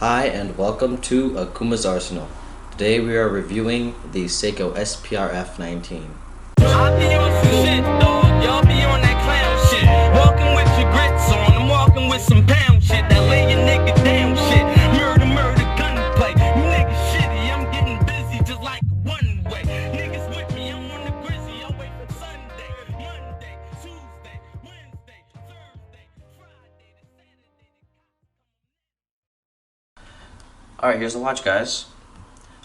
Hi and welcome to Akuma's Arsenal. Today we are reviewing the Seiko SRPF 19. I be on some shit, dog. Y'all be on that clown shit. Walking with your grits on. I'm walking with some pound shit. That lay your nigga down shit. Murder, gunplay. You niggas shitty. I'm getting busy just like one way. Niggas with me. I'm on the grizzly. I wait for Sunday, Monday, Tuesday, Wednesday, Thursday, Friday to Saturday. Alright, here's the watch, guys.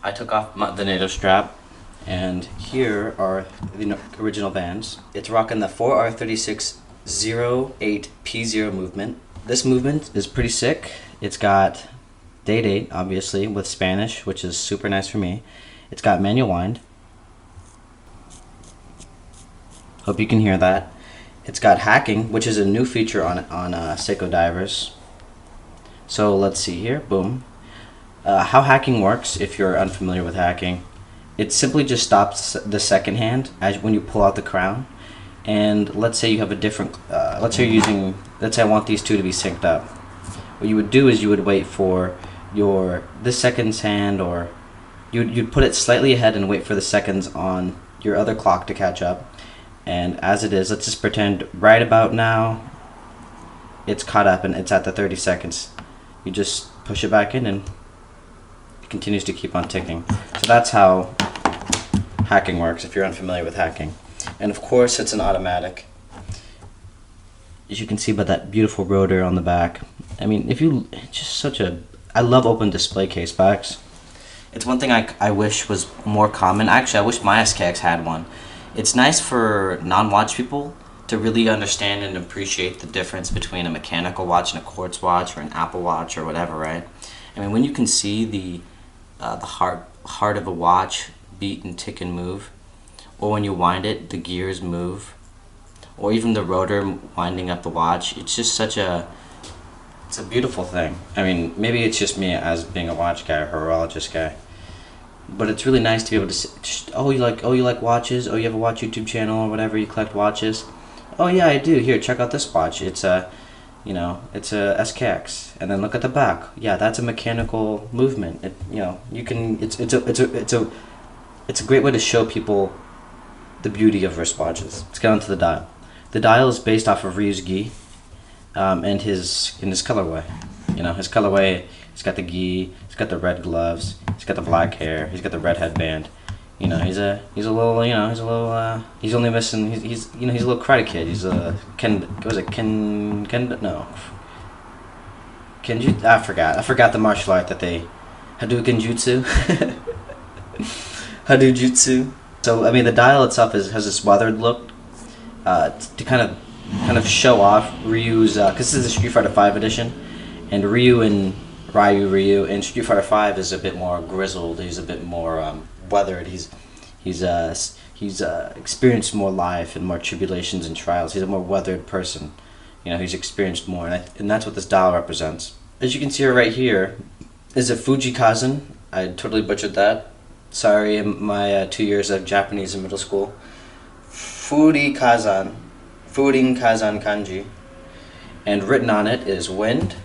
I took off the NATO strap, and here are the original bands. It's rocking the 4R3608P0 movement. This movement is pretty sick. It's got date, obviously, with Spanish, which is super nice for me. It's got manual wind. Hope you can hear that. It's got hacking, which is a new feature on Seiko divers. So let's see here. Boom. How hacking works, if you're unfamiliar with hacking, it simply just stops the second hand when you pull out the crown. And let's say you have a different, let's say I want these two to be synced up. What you would do is you would wait for this second's hand, or you'd put it slightly ahead and wait for the seconds on your other clock to catch up. And as it is, let's just pretend right about now it's caught up and it's at the 30 seconds. You just push it back in and it continues to keep on ticking. So that's how hacking works, if you're unfamiliar with hacking. And of course it's an automatic, as you can see by that beautiful rotor on the back. I mean, I love open display case backs. It's one thing I wish was more common. Actually, I wish my SKX had one. It's nice for non-watch people to really understand and appreciate the difference between a mechanical watch and a quartz watch or an Apple Watch or whatever, right? I mean, when you can see the heart of a watch beat and tick and move, or when you wind it, the gears move, or even the rotor winding up the watch, it's just it's a beautiful thing. I mean, maybe it's just me as being a watch guy or horologist guy, but it's really nice to be able to see, you like watches, you have a watch YouTube channel or whatever, you collect watches. Oh yeah, I do. Here, check out this watch. It's a SKX, and then look at the back. Yeah, that's a mechanical movement. It's a great way to show people the beauty of wristwatches. Let's get on to the dial. The dial is based off of Ryu's gi, and his colorway. His colorway. He's got the gi. He's got the red gloves. He's got the black hair. He's got the red headband. He's only missing. He's a little karate kid. He's a Kenju. I forgot the martial art that they Hadoken jutsu. Hadujutsu. So I mean, the dial itself has this weathered look to kind of show off Ryu's, because this is the Street Fighter V edition, and Ryu and Street Fighter V is a bit more grizzled. He's a bit more weathered. He's experienced more life and more tribulations and trials. He's a more weathered person. He's experienced more, and that's what this dial represents. As you can see right here is a Fuji Kazan. I totally butchered that. Sorry, my 2 years of Japanese in middle school. Furin Kazan kanji, and written on it is wind.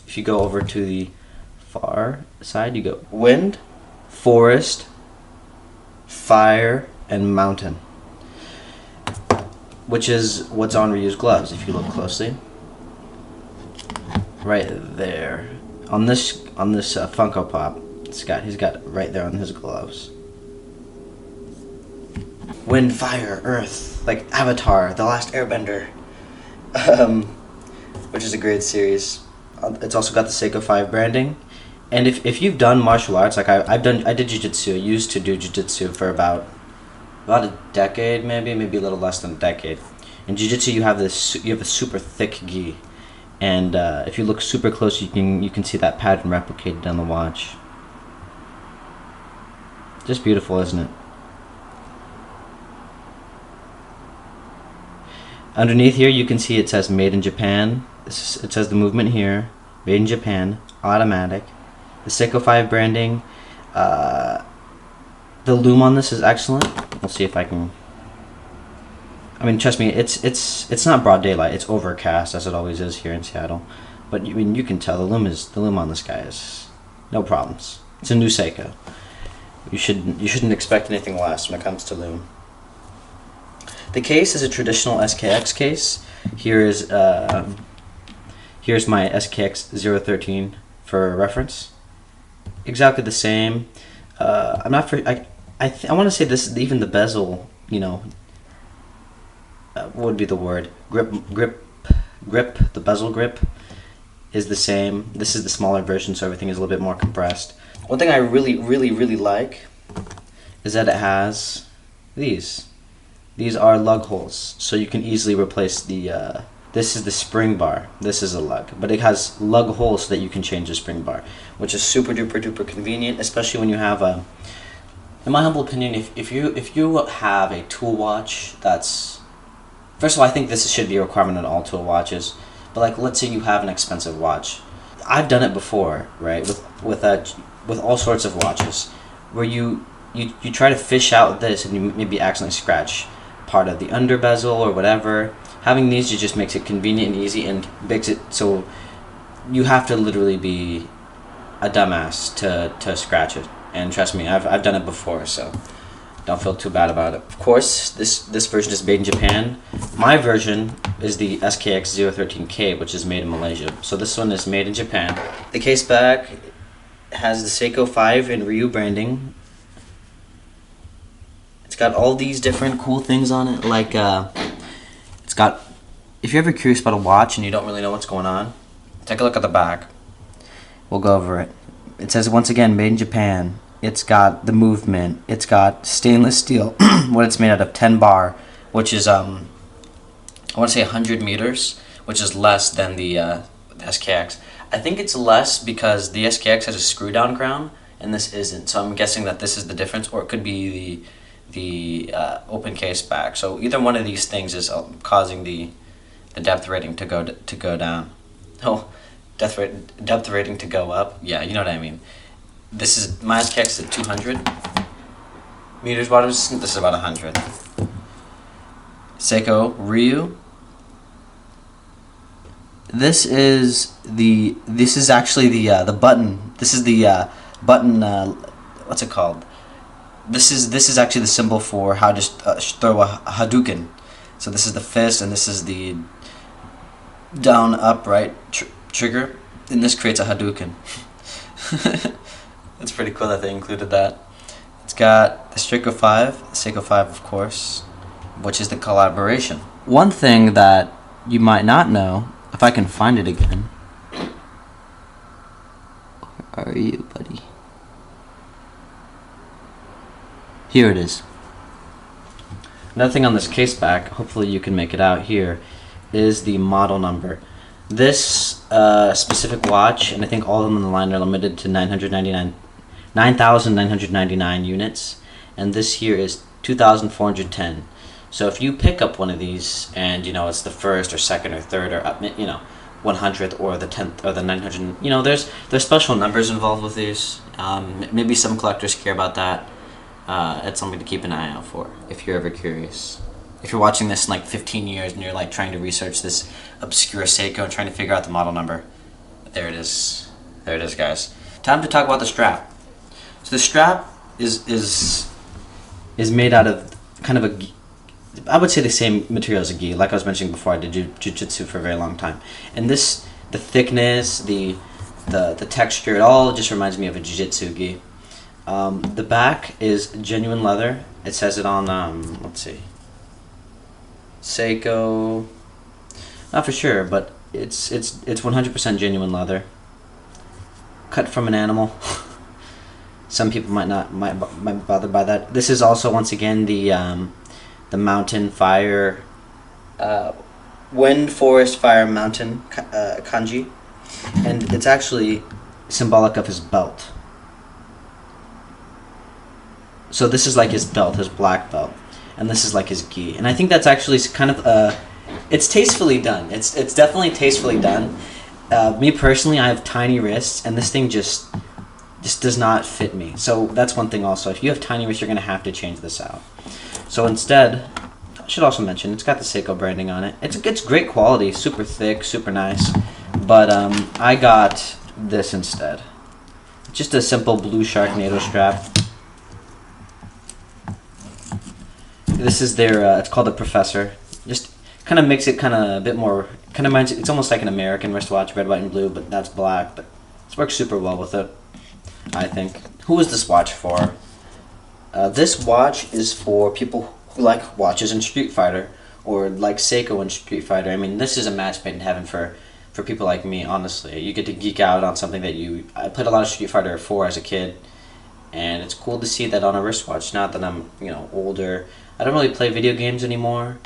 If you go over to the far side, you go wind, forest, fire, and mountain, which is what's on Ryu's gloves. If you look closely, right there on this Funko Pop, he's got it right there on his gloves. Wind, fire, earth, like Avatar, The Last Airbender, which is a great series. It's also got the Seiko 5 branding. And if you've done martial arts, like I did jiu-jitsu. I used to do jiu-jitsu for about a decade, maybe a little less than a decade. In jiu-jitsu, you have a super thick gi, and if you look super close, you can see that pattern replicated on the watch. Just beautiful, isn't it? Underneath here, you can see it says "Made in Japan." It says the movement here, "Made in Japan," automatic. The Seiko 5 branding. The loom on this is excellent. We'll see if I can. I mean, trust me, it's not broad daylight. It's overcast, as it always is here in Seattle. but I mean, you can tell the loom on this guy is no problems. It's a new Seiko. You shouldn't expect anything less when it comes to loom. The case is a traditional SKX case. Here's my SKX 013 for reference. Exactly the same. I'm not for I want to say this. Even the bezel, you know, what would be the word? Grip. The bezel grip is the same. This is the smaller version, so everything is a little bit more compressed. One thing I really like is that it has these. These are lug holes, so you can easily replace the. This is the spring bar. This is a lug, but it has lug holes so that you can change the spring bar, which is super duper convenient, especially when you have a. In my humble opinion, if you have a tool watch that's. First of all, I think this should be a requirement on all tool watches, but like, let's say you have an expensive watch. I've done it before, right? With all sorts of watches, where you try to fish out this and you maybe accidentally scratch part of the under bezel or whatever. Having these just makes it convenient and easy and makes it so you have to literally be a dumbass to scratch it. And trust me, I've done it before, so don't feel too bad about it. Of course, this version is made in Japan. My version is the SKX 013K, which is made in Malaysia. So this one is made in Japan. The case back has the Seiko 5 and Ryu branding. It's got all these different cool things on it, like it's got. If you're ever curious about a watch and you don't really know what's going on, take a look at the back. We'll go over it. It says once again, made in Japan. It's got the movement. It's got stainless steel. What it's made out of, 10 bar, which is I want to say 100 meters, which is less than the SKX. I think it's less because the SKX has a screw down crown and this isn't. So I'm guessing that this is the difference, or it could be the open case back. So either one of these things is causing the depth rating to go down. Oh, depth rating to go up. Yeah, you know what I mean. This is my SKX at 200 meters bottom distance. This is about 100. Seiko Ryu. This is actually the button. This is the button. What's it called? This is actually the symbol for how to throw a Hadoken. So this is the fist, and this is the down up right trigger, and this creates a Hadoken. It's pretty cool that they included that. It's got the Seiko 5 of course, which is the collaboration. One thing that you might not know, if I can find it again. Where are you, buddy? Here it is. Another thing on this case back, hopefully you can make it out here, is the model number. This specific watch, and I think all of them in the line are limited to 9,999 units, and this here is 2,410. So if you pick up one of these, and you know it's the first or second or third or 100th or the 10th or the 900, there's special numbers involved with these. Maybe some collectors care about that. It's something to keep an eye out for if you're ever curious. If you're watching this in like 15 years and you're like trying to research this obscure Seiko and trying to figure out the model number, there it is. There it is, guys. Time to talk about the strap. So the strap is made out of kind of I would say the same material as a gi. Like I was mentioning before, I did jiu-jitsu for a very long time, and the thickness, the texture, it all just reminds me of a jiu-jitsu gi. The back is genuine leather. It says it on let's see, Seiko. Not for sure, but it's 100% genuine leather. Cut from an animal. Some people might be bothered by that. This is also once again the mountain fire, wind, forest, fire, mountain kanji, and it's actually symbolic of his belt. So this is like his belt, his black belt, and this is like his gi. And I think that's actually kind of it's tastefully done. It's definitely tastefully done. Me personally, I have tiny wrists, and this thing just does not fit me. So that's one thing also. If you have tiny wrists, you're going to have to change this out. So instead, I should also mention, it's got the Seiko branding on it. It's great quality, super thick, super nice. But I got this instead. Just a simple blue Sharknado strap. This is their, it's called the Professor. Just kind of makes it kind of a bit more, kind of reminds, it's almost like an American wristwatch, red, white, and blue, but that's black. But this works super well with it, I think. Who is this watch for? This watch is for people who like watches in Street Fighter, or like Seiko in Street Fighter. I mean, this is a match made in heaven for people like me, honestly. You get to geek out on something that I played a lot of Street Fighter 4 as a kid, and it's cool to see that on a wristwatch. Not that I'm, older. I don't really play video games anymore,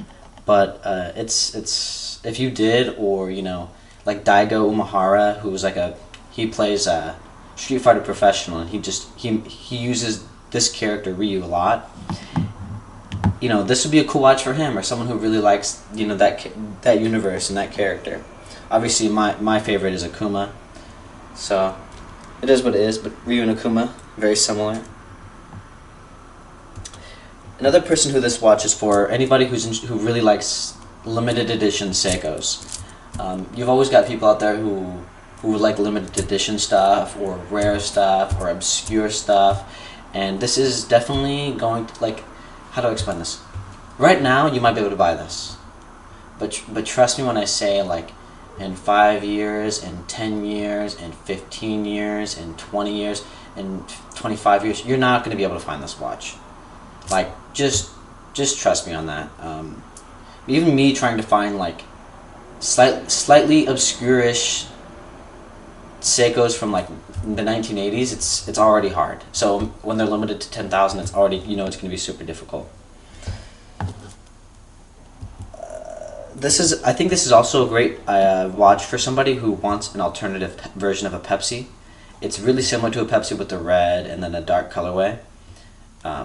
but it's if you did, or like Daigo Umehara, who was he plays Street Fighter Professional, and he uses this character Ryu a lot. This would be a cool watch for him, or someone who really likes that universe and that character. Obviously, my favorite is Akuma, so it is what it is. But Ryu and Akuma, very similar. Another person who this watch is for, anybody who really likes limited edition Seikos. You've always got people out there who like limited edition stuff, or rare stuff, or obscure stuff, and this is definitely going to, how do I explain this? Right now, you might be able to buy this, but trust me when I say, in 5 years, in 10 years, in 15 years, in 20 years, in 25 years, you're not going to be able to find this watch. Just trust me on that. Even me trying to find slightly obscure-ish Seikos from the 1980s, it's already hard. So when they're limited to 10,000, it's already, it's going to be super difficult. I think this is also a great watch for somebody who wants an alternative version of a Pepsi. It's really similar to a Pepsi with the red and then a dark colorway.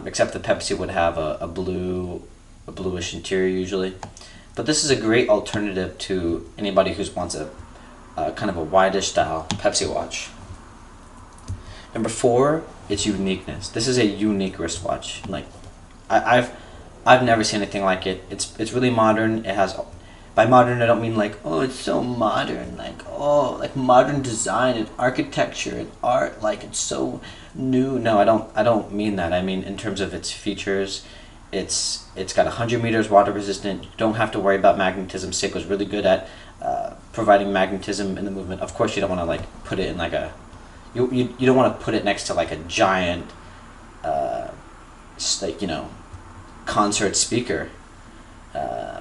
Except the Pepsi would have a bluish interior usually. But this is a great alternative to anybody who wants a kind of a wide-ish style Pepsi watch. Number 4, it's uniqueness. This is a unique wristwatch. I've never seen anything like it. It's really modern. It has, by modern I don't mean oh, it's so modern, modern design and architecture and art, it's so new. No, I don't mean that. I mean in terms of its features. It's got 100 meters water resistant. You don't have to worry about magnetism. Seiko's really good at providing magnetism in the movement. Of course, you don't want to put it in you don't want to put it next to a giant concert speaker.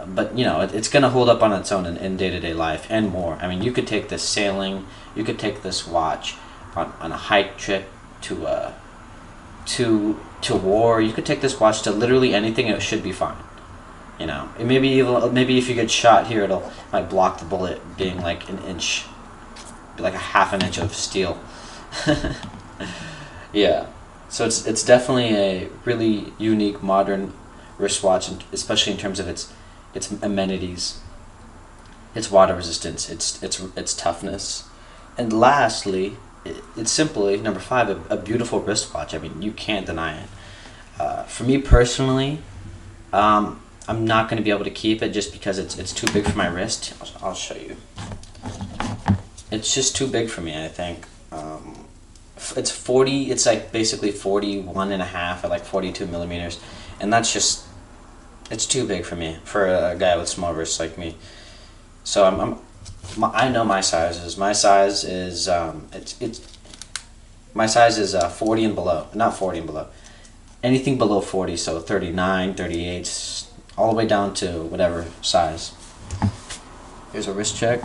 But it's gonna hold up on its own in day-to-day life and more. I mean, you could take this sailing. You could take this watch on a hike trip to war. You could take this watch to literally anything. It should be fine. Maybe if you get shot here, might block the bullet being an inch, a half an inch of steel. Yeah. So it's definitely a really unique modern wristwatch, especially in terms of its amenities, its water resistance, its toughness, and lastly, it's simply number 5, a beautiful wristwatch. I mean, you can't deny it. For me personally, I'm not going to be able to keep it just because it's too big for my wrist. I'll show you. It's just too big for me, I think. It's 40. It's basically 41 and a half or 42 millimeters, and that's just, it's too big for me, for a guy with small wrists like me. So I know my sizes. My size is my size is 40 and below. Not 40 and below. Anything below 40, so 39, 38, all the way down to whatever size. Here's a wrist check.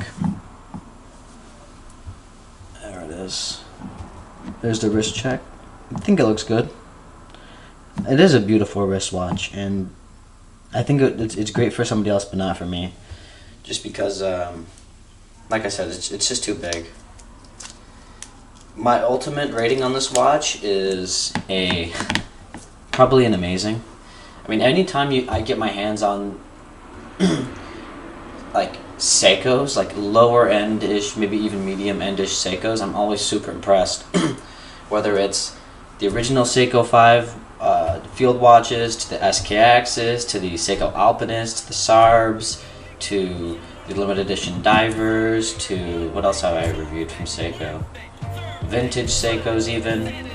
There it is. There's the wrist check. I think it looks good. It is a beautiful wristwatch, and I think it's great for somebody else, but not for me. Just because, like I said, it's just too big. My ultimate rating on this watch is probably an amazing. I mean, anytime I get my hands on Seikos, lower end-ish, maybe even medium end-ish Seikos, I'm always super impressed. Whether it's the original Seiko 5 field watches, to the SKXs, to the Seiko Alpinist, to the Sarbs, to the limited edition divers to what else have I reviewed from Seiko? Vintage Seikos even.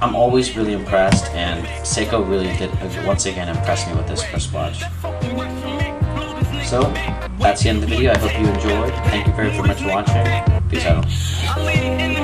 I'm always really impressed, and Seiko really did once again impress me with this wristwatch. So that's the end of the video. I hope you enjoyed. Thank you very much for watching. Peace out.